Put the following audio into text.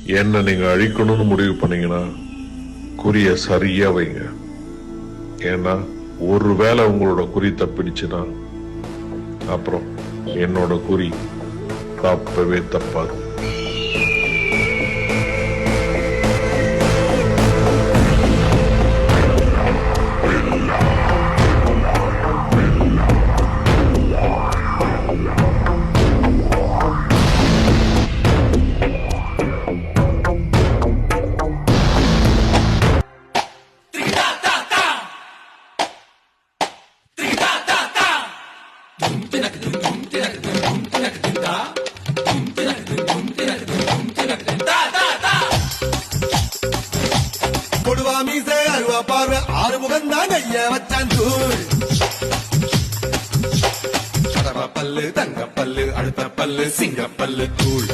என்ன நீங்க அழிக்கணும்னு முடிவு பண்ணீங்கன்னா குறிய சரியா வைங்க. ஏன்னா ஒருவேளை உங்களோட குறி தப்பிடுச்சுன்னா அப்புறம் என்னோட குறி தப்பவே தப்பாது. கொடுவா மீசை அருவா பார்வை ஆறு முகந்தான் ஐய வச்சான் தூள் பல்லு தங்க பல்லு அடுத்த பல்லு சிங்க பல்லு தூள்